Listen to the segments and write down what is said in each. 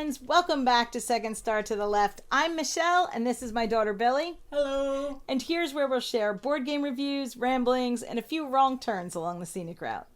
Shenanigans. Welcome back to Second Star to the Left. I'm Michelle, and this is my daughter Billy. Hello. And here's where we'll share board game reviews, ramblings, and a few wrong turns along the scenic route.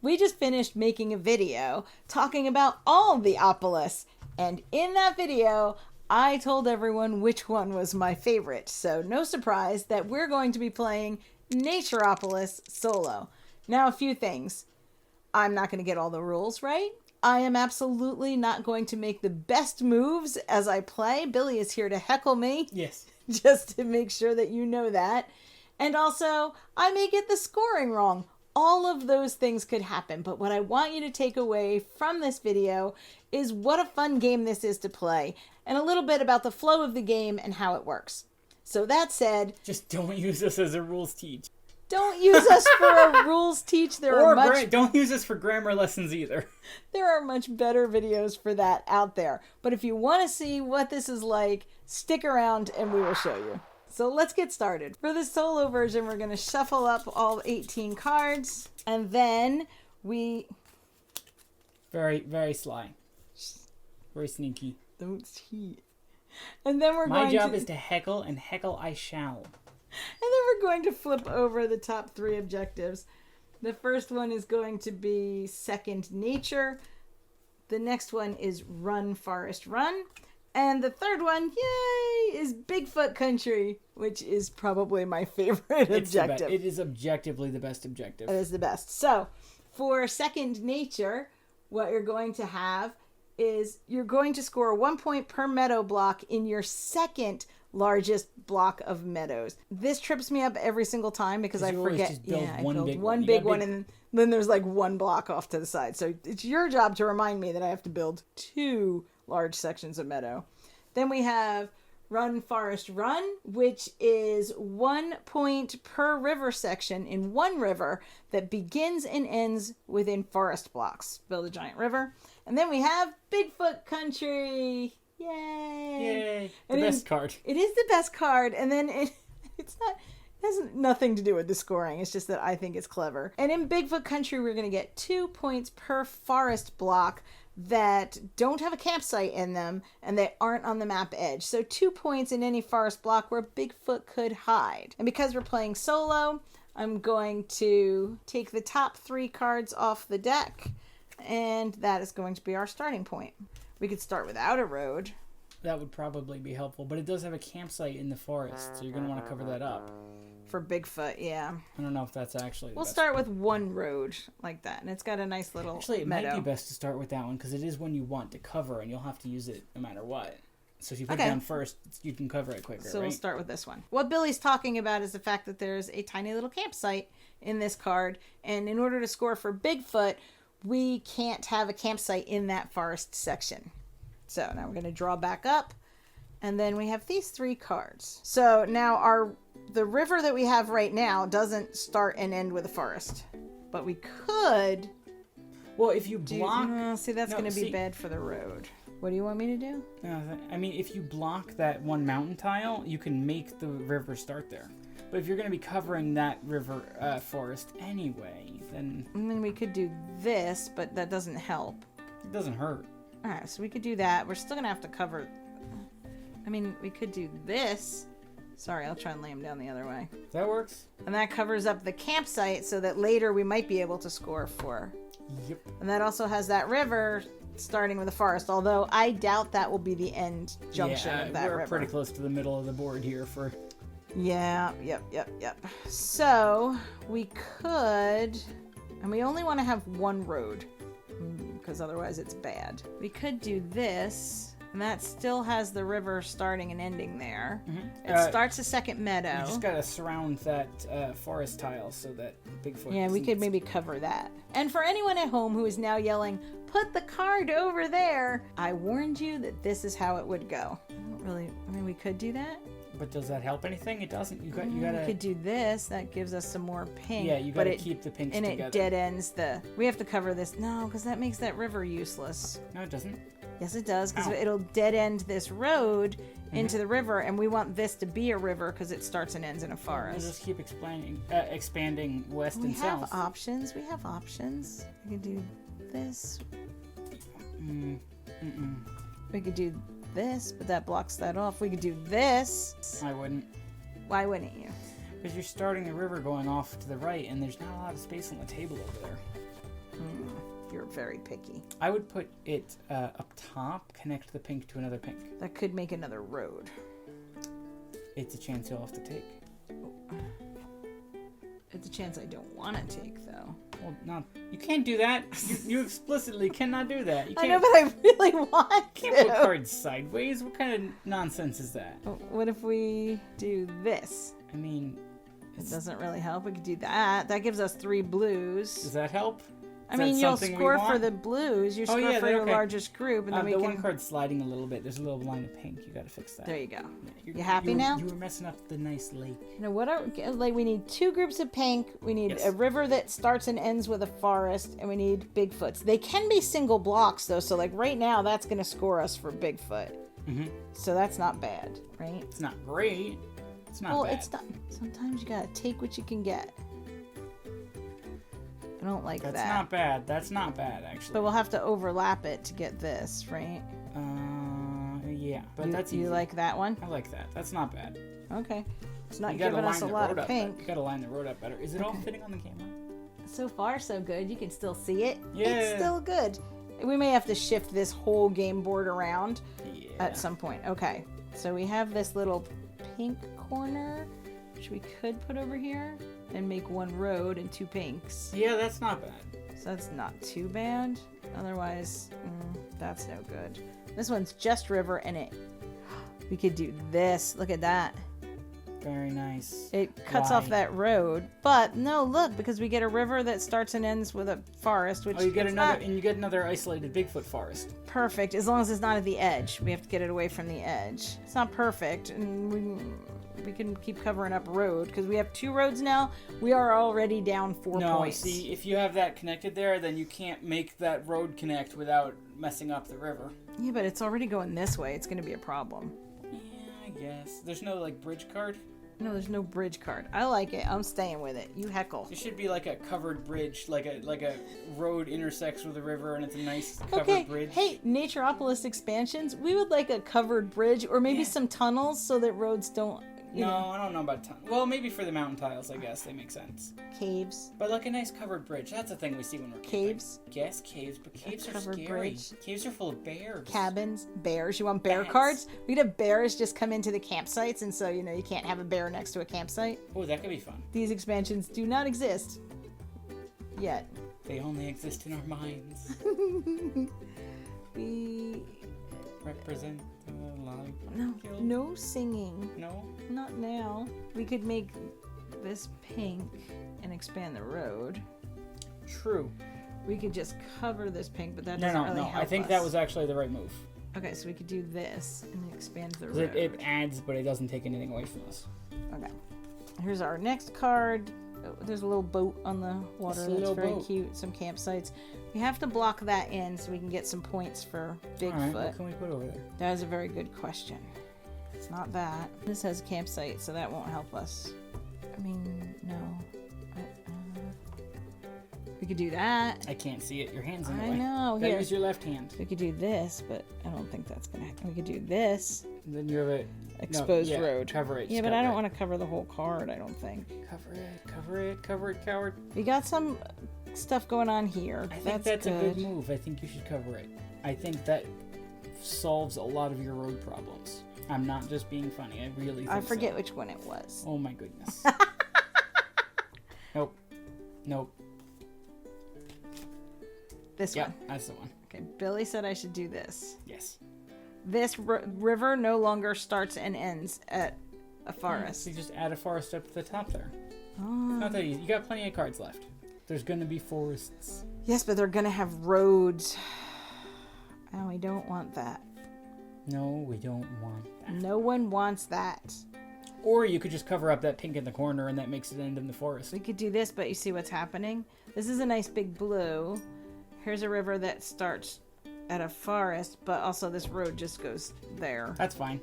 We just finished making a video talking about all the opolis, and in that video, I told everyone which one was my favorite, so no surprise that we're going to be playing Naturopolis Solo. Now, a few things. I'm not going to get all the rules right. I am absolutely not going to make the best moves as I play. Billy is here to heckle me. Yes. Just to make sure that you know that. And also, I may get the scoring wrong. All of those things could happen, but what I want you to take away from this video is what a fun game this is to play, and a little bit about the flow of the game and how it works. So that said... Just don't use us as a rules teach. Don't use us for a rules teach. Don't use us for grammar lessons either. There are much better videos for that out there. But if you want to see what this is like, stick around and we will show you. So let's get started. For the solo version, we're going to shuffle up all 18 cards, and then we... Very, very sly. Very sneaky. Don't cheat. And then My job is to heckle, and heckle I shall. And then we're going to flip over the top 3 objectives. The first one is going to be Second Nature. The next one is Run, Forest, Run. And the third one, yay, is Bigfoot Country, which is probably my favorite objective. It is objectively the best objective. It is the best. So, for Second Nature, what you're going to have is you're going to score 1 point per meadow block in your second largest block of meadows. This trips me up every single time because I forget. I build one big one, and then there's like one block off to the side. So it's your job to remind me that I have to build 2 large sections of meadow. Then we have Run, Forest, Run, which is 1 point per river section in one river that begins and ends within forest blocks. Build a giant river. And then we have Bigfoot Country. Yay! The best card. It is the best card, and then it has nothing to do with the scoring. It's just that I think it's clever. And in Bigfoot Country, we're going to get 2 points per forest block that don't have a campsite in them and they aren't on the map edge. So 2 points in any forest block where Bigfoot could hide. And because we're playing solo, I'm going to take the top 3 cards off the deck, and that is going to be our starting point. We could start without a road. That would probably be helpful, but it does have a campsite in the forest, so you're going to want to cover that up. For Bigfoot, yeah. I don't know if that's actually We'll start with one road like that, and it's got a nice little Actually, it meadow. might be best to start with that one, because it is one you want to cover, and you'll have to use it no matter what. So if you put it down first, you can cover it quicker, So right? we'll start with this one. What Billy's talking about is the fact that there's a tiny little campsite in this card, and in order to score for Bigfoot, we can't have a campsite in that forest section. So now we're going to draw back up, and then we have these 3 cards. So now the river that we have right now doesn't start and end with a forest, but we could. Well, if you block, see, that's going to be bad for the road. What do you want me to do? I mean, if you block that one mountain tile, you can make the river start there. But if you're going to be covering that river forest anyway, then... I mean, we could do this, but that doesn't help. It doesn't hurt. All right, so we could do that. We're still going to have to cover... I mean, we could do this. Sorry, I'll try and lay him down the other way. That works. And that covers up the campsite so that later we might be able to score for. Yep. And that also has that river starting with the forest, although I doubt that will be the end junction of that river. We're pretty close to the middle of the board here for... Yeah, yep. So, we could... And we only want to have one road, because otherwise it's bad. We could do this, and that still has the river starting and ending there. Mm-hmm. It starts a second meadow. You just gotta surround that forest tile so that Bigfoot... Yeah, we could maybe cover that. And for anyone at home who is now yelling, put the card over there, I warned you that this is how it would go. I mean, we could do that. But does that help anything? It doesn't. You gotta. We could do this. That gives us some more pink. Yeah, you gotta keep the pinks together. And it dead ends the... We have to cover this. No, because that makes that river useless. No, it doesn't. Yes, it does, because Ow. it'll dead end this road into the river, and we want this to be a river because it starts and ends in a We'll forest. just keep expanding west We and have south. options. We have options. We could do this. We could do this, but that blocks that off. We could do this. I wouldn't. Why wouldn't you? Because you're starting the river going off to the right, and there's not a lot of space on the table over there. You're very picky. I would put it up top, connect the pink to another pink. That could make another road. It's a chance you'll have to take. It's a chance I don't want to take, though. Well, not. You can't do that. You explicitly cannot do that. You I can't, know, but I really want can't put to. cards sideways. What kind of nonsense is that? What if we do this? I mean, It doesn't really help. We could do that. That gives us 3 blues. does that help? I Is mean, that you'll something we score for want? the blues. You Oh, score yeah, for your okay. largest group, and then we The can. one card's sliding a little bit. There's a little line of pink. You gotta fix that. There you go. Yeah, You happy now? You were messing up the nice lake. You know what? Like we need 2 groups of pink. We need Yes. a river that starts and ends with a forest, and we need Bigfoots. They can be single blocks though. So like right now, that's gonna score us for Bigfoot. So that's not bad, right? It's not great. It's not Well, bad. it's not. Sometimes you gotta take what you can get. I don't like That's that. not bad. That's not bad, actually. But we'll have to overlap it to get this, right? Yeah, but You, that's you easy. like that one? I like that. That's not bad. Okay. It's not You gotta giving line us a the lot road of up. pink. You gotta line the road up better. Is it all fitting on the camera? So far, so good. You can still see it. Yeah. It's still good. We may have to shift this whole game board around Yeah. at some point. Okay. So we have this little pink corner, which we could put over here and make 1 road and 2 pinks. Yeah, that's not bad. So that's not too bad. Otherwise, that's no good. This one's just river, and we could do this. Look at that. Very nice. It cuts off Why? that road, but no, look, because we get a river that starts and ends with a forest, which Oh, you get it's another, not and you get another isolated Bigfoot forest. perfect as long as it's not at the edge. We have to get it away from the edge. It's not perfect, and we can keep covering up road because we have 2 roads now. We are already down 4 No, points. see, if you have that connected there, then you can't make that road connect without messing up the river. Yeah, but it's already going this way. It's going to be a problem. Yeah, I guess. There's no, like, bridge card? No, there's no bridge card. I like it. I'm staying with it. You heckle. There should be, like, a covered bridge, like a road intersects with a river, and it's a nice covered bridge. Hey, Naturopolis expansions. We would like a covered bridge or maybe Yeah. some tunnels so that roads don't, you No, know, I don't know about well, maybe for the mountain tiles, I guess they make sense. caves. But like a nice covered bridge, that's a thing we see when we're camping. Caves? Yes, caves, but caves are covered scary. bridge. Caves are full of bears. Cabins, bears. You want bear Bats. cards? We'd have bears just come into the campsites, and so you know you can't have a bear next to a campsite. Oh, that could be fun. These expansions do not exist yet. They only exist in our minds. We Represent the life. no singing. No? Not now. We could make this pink and expand the road. True. We could just cover this pink, but that No, doesn't no, really no. help I think us. that was actually the right move. Okay, so we could do this and expand the 'Cause road. It adds, but it doesn't take anything away from us. Okay. Here's our next card. Oh, there's a little boat on the water. It's a That's little very boat. cute. Some campsites. We have to block that in so we can get some points for Bigfoot. Alright, what can we put over there? That is a very good question. It's not that. This has a campsite, so that won't help us. I mean, no. We could do that. I can't see it. Your hand's in the I way. know. Gotta Here. use your left hand. We could do this, but I don't think that's gonna. We could do this. And then you have a Exposed yeah, road. Cover it. Yeah, just but I cover don't it. want to cover the whole card. I don't think. Cover it. Cover it. Cover it, coward. We got some stuff going on here. I think that's a good move. I think you should cover it. I think that solves a lot of your road problems. I'm not just being funny. I really think I forget so. which one it was. Oh my goodness. Nope. Nope. This Yep, one. that's the one. Okay, Billy said I should do this. Yes. This river no longer starts and ends at a forest. So you just add a forest up to the top there. Oh. Not that easy. You got plenty of cards left. There's gonna be forests. Yes, but they're gonna have roads. And we don't want that. No, we don't want that. No one wants that. Or you could just cover up that pink in the corner and that makes it end in the forest. We could do this, but you see what's happening? This is a nice big blue. Here's a river that starts at a forest, but also this road just goes there. That's fine.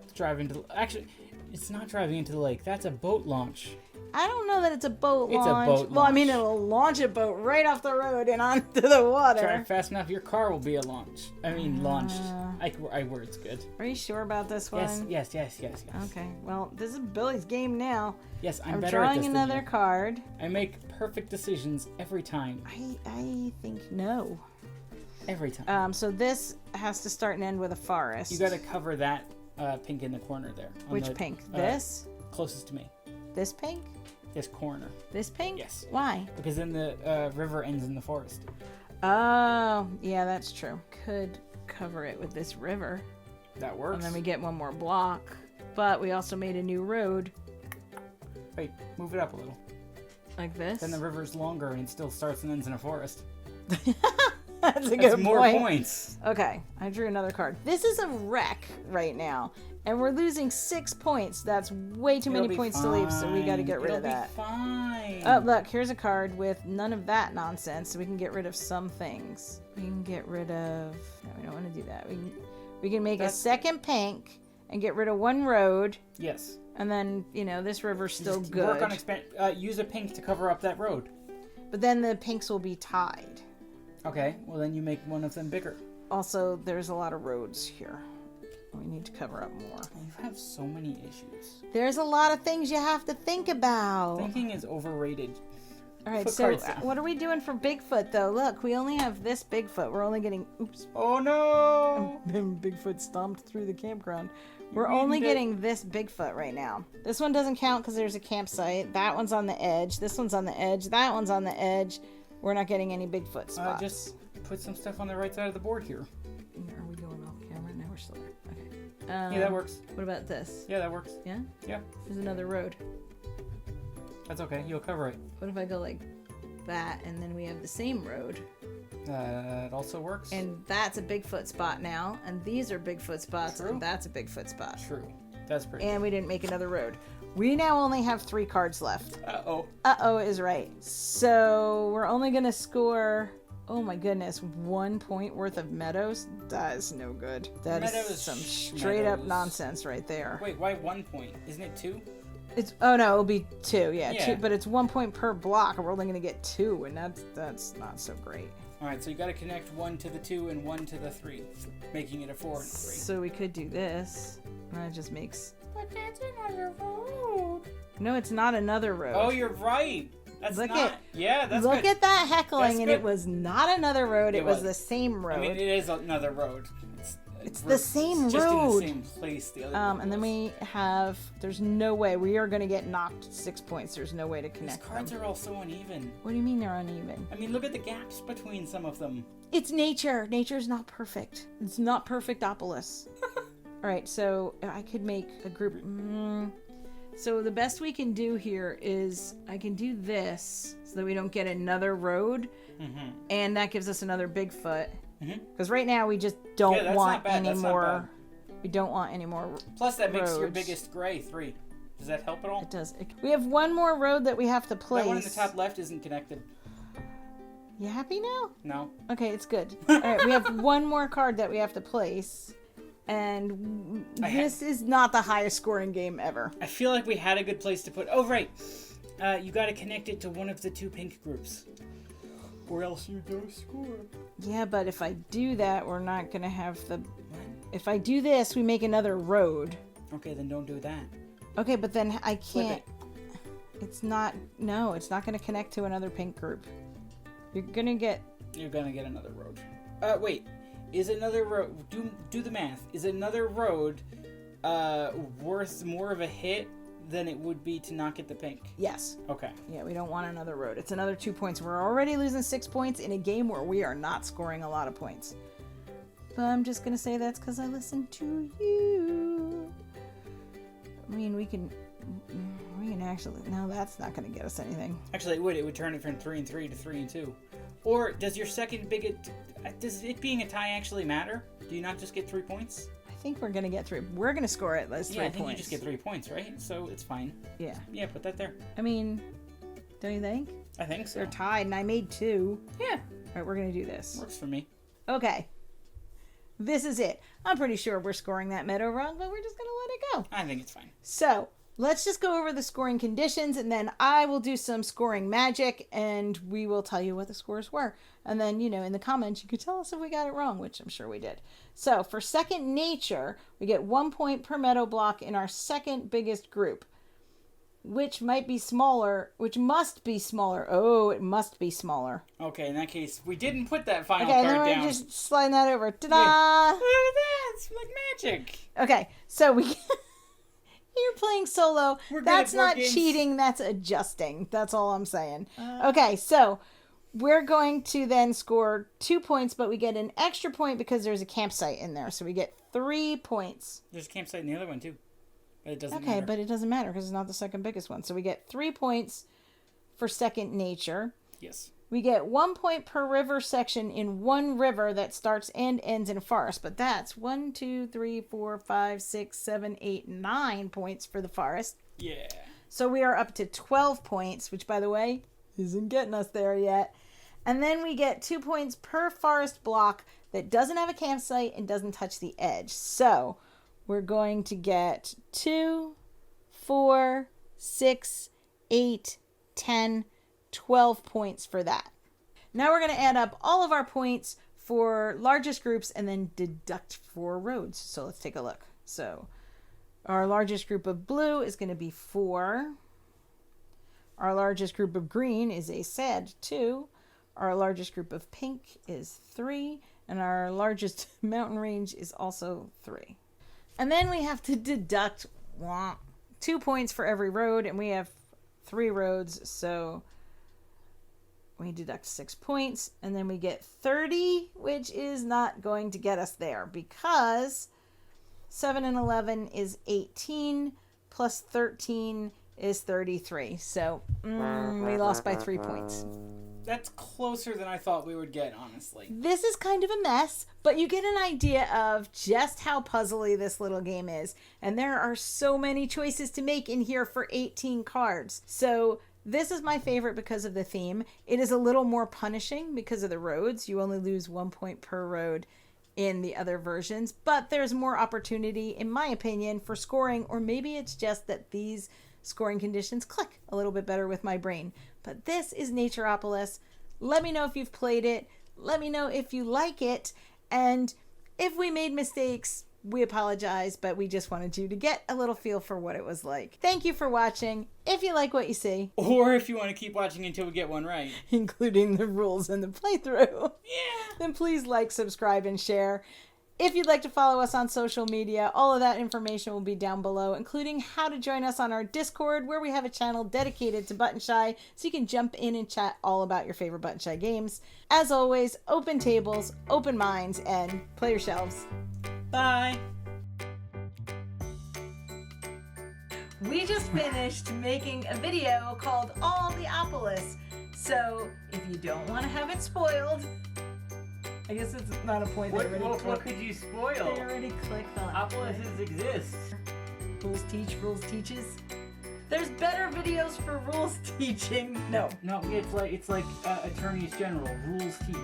It's driving to... Actually, it's not driving into the lake. That's a boat launch. I don't know that it's a boat It's a launch. boat Well, I mean, launch. it'll launch a boat right off the road and onto the water. Drive fast enough, your car will be a launch. I mean, launched. I word's good. Are you sure about this one? Yes. Okay, well, this is Billy's game now. Yes, I'm I'm better at drawing this another than you. card. I make perfect decisions every time. I think no. Every time. So this has to start and end with a forest. You got to cover that pink in the corner there. On Which the, pink? This? Closest to me. This pink? This corner. This pink? Yes. Why? Because then the river ends in the forest. Oh, yeah, that's true. Could cover it with this river. That works. And then we get one more block. But we also made a new road. Wait, move it up a little. Like this? Then the river's longer and it still starts and ends in a forest. That's a That's good more point. points. Okay, I drew another card. This is a wreck right now. And we're losing 6 points. That's way too many points to leave, so we got to get rid of that. It'll be fine. Oh, look, here's a card with none of that nonsense, so we can get rid of some things. We can get rid of... No, we don't want to do that. We can make a second pink and get rid of one road, Yes. and then, you know, this river's still Just good. Work on use a pink to cover up that road. But then the pinks will be tied. Okay, well then you make one of them bigger. Also, there's a lot of roads here. We need to cover up more. You have so many issues. There's a lot of things you have to think about. Thinking is overrated. All right, Put so cards down. what are we doing for Bigfoot, though? Look, we only have this Bigfoot. We're only getting... Oops. Oh no! Bigfoot stomped through the campground. We're only getting this Bigfoot right now. This one doesn't count because there's a campsite. That one's on the edge. This one's on the edge. That one's on the edge. We're not getting any Bigfoot spots. Just put some stuff on the right side of the board here. Are we going off camera? No, we're still there. Okay. Yeah, that works. What about this? Yeah, that works. Yeah? Yeah, There's another road. that's okay. You'll cover it. What if I go like that and then we have the same road? That also works. And that's a Bigfoot spot now. And these are Bigfoot spots. True. And that's a Bigfoot spot. True. That's pretty. And we didn't make another road. We now only have 3 cards left. Uh-oh. Uh-oh is right. So we're only going to score, oh my goodness, 1 point worth of meadows? That is no good. That is Meadows, some straight up meadows. nonsense right there. Wait, why 1 point? Isn't it 2? It's oh no, it'll be 2, yeah. Yeah. 2, but it's 1 point per block, and we're only going to get 2, and that's not so great. Alright, so you gotta connect 1 to the 2 and 1 to the 3, making it a 4 and 3. So we could do this, and that just makes... But that's another road. No, it's not another road. Oh, you're right. That's Look not. Yeah, that's Look good. at that heckling, That's and good. it was not another road. It It was was. the same road. I mean, it is another road. It's the same just road. in the same place. The other And then we have. There's no way we are going to get knocked 6 points. There's no way to These connect cards them. are all so uneven. What do you mean they're uneven? I mean, look at the gaps between some of them. It's nature. Nature's not perfect. It's not perfect, opolis. All right, so I could make a group. So the best we can do here is I can do this so that we don't get another road, and that gives us another Bigfoot. Because right now we just don't Yeah, that's want not bad, any that's not more. We don't want any more. Plus, that makes your roads. biggest gray 3. Does that help at all? It does. We have one more road that we have to place. That one in the top left isn't connected. You happy now? No. Okay, it's good. All right, we have one more card that we have to place, and this is not the highest scoring game ever. I feel like we had a good place to put. Oh, right. You got to connect it to one of the 2 pink groups. Or else you don't score. Yeah, but if I do that, we're not gonna have the. If I do this, we make another road. Okay, then don't do that. Okay, but then I Flip can't. It's not. No, it's not gonna connect to another pink group. You're gonna get. You're gonna get another road. Wait. Is another road... Do the math. Is another road worth more of a hit than it would be to not get the pink? Yes. Okay. Yeah, we don't want another road. It's another 2 points. We're already losing 6 points in a game where we are not scoring a lot of points. But I'm just gonna say that's because I listened to you. I mean, we can actually. No, that's not gonna get us anything. Actually, it would. It would turn it from 3 and 3 to 3 and 2. Or does your second biggest... Does it being a tie actually matter? Do you not just get 3 points? I think we're gonna get 3. We're gonna score at least 3 Yeah, I points. think you just get 3 points, right? So it's fine. Yeah. Yeah, put that there. I mean, don't you think? I think so. They're tied, and I made 2. Yeah. All right, we're gonna do this. Works for me. Okay. this is it. I'm pretty sure we're scoring that meadow wrong, but we're just going to let it go. I think it's fine. So let's just go over the scoring conditions, and then I will do some scoring magic, and we will tell you what the scores were. And then, in the comments, you could tell us if we got it wrong, which I'm sure we did. So for second nature, we get 1 point per meadow block in our second biggest group, which must be smaller. Oh, it must be smaller. Okay, in that case, we didn't put that final Okay, card then we're down. just sliding that over. Ta-da! Yeah. Look at that! It's like magic. Okay, so we... You're playing solo. We're good That's at board not games. cheating. That's adjusting. That's all I'm saying. Okay, so we're going to then score 2 points, but we get an extra point because there's a campsite in there. So we get 3 points. There's a campsite in the other one, too. But it doesn't Okay, matter. but it doesn't matter because it's not the second biggest one. So we get 3 points for second nature. Yes. We get 1 point per river section in one river that starts and ends in a forest. But that's 1, 2, 3, 4, 5, 6, 7, 8, 9 points for the forest. Yeah. So we are up to 12 points, which, by the way, isn't getting us there yet. And then we get 2 points per forest block that doesn't have a campsite and doesn't touch the edge. So we're going to get 2, 4, 6, 8, 10, 12 points for that. Now we're going to add up all of our points for largest groups and then deduct for roads. So let's take a look. So our largest group of blue is going to be 4. Our largest group of green is a sad 2. Our largest group of pink is 3. And our largest mountain range is also 3. And then we have to deduct 2 points for every road. And we have 3 roads. So we deduct 6 points. And then we get 30, which is not going to get us there because 7 and 11 is 18 plus 13 is 33. So we lost by 3 points. That's closer than I thought we would get, honestly. This is kind of a mess, but you get an idea of just how puzzly this little game is. And there are so many choices to make in here for 18 cards. So this is my favorite because of the theme. It is a little more punishing because of the roads. You only lose 1 point per road in the other versions, but there's more opportunity, in my opinion, for scoring, or maybe it's just that these scoring conditions click a little bit better with my brain. But this is Naturopolis. Let me know if you've played it. Let me know if you like it. And if we made mistakes, we apologize, but we just wanted you to get a little feel for what it was like. Thank you for watching. If you like what you see, Or if you want to keep watching until we get one right. including the rules and the playthrough, Yeah. then please like, subscribe, and share. If you'd like to follow us on social media, all of that information will be down below, including how to join us on our Discord, where we have a channel dedicated to Button Shy, so you can jump in and chat all about your favorite Button Shy games. As always, open tables, open minds, and play your shelves. Bye. We just finished making a video called All the Opolis. So if you don't want to have it spoiled, I guess it's not a point. What could you spoil? They already clicked on Opolises exist. Rules teach, rules teaches. There's better videos for rules teaching. No. No, it's like attorneys general. Rules teach.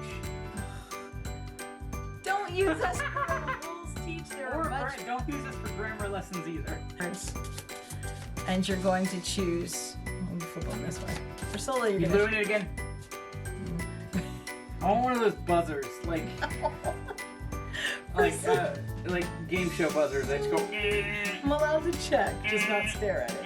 Don't use us for rules teach. There Or are much don't use this for grammar lessons either. words. And you're going to choose. I'm gonna flip them this way. For solo, you're You gonna. doing it again? I want one of those buzzers, like game show buzzers. They just go. I'm allowed to check, just not stare at it.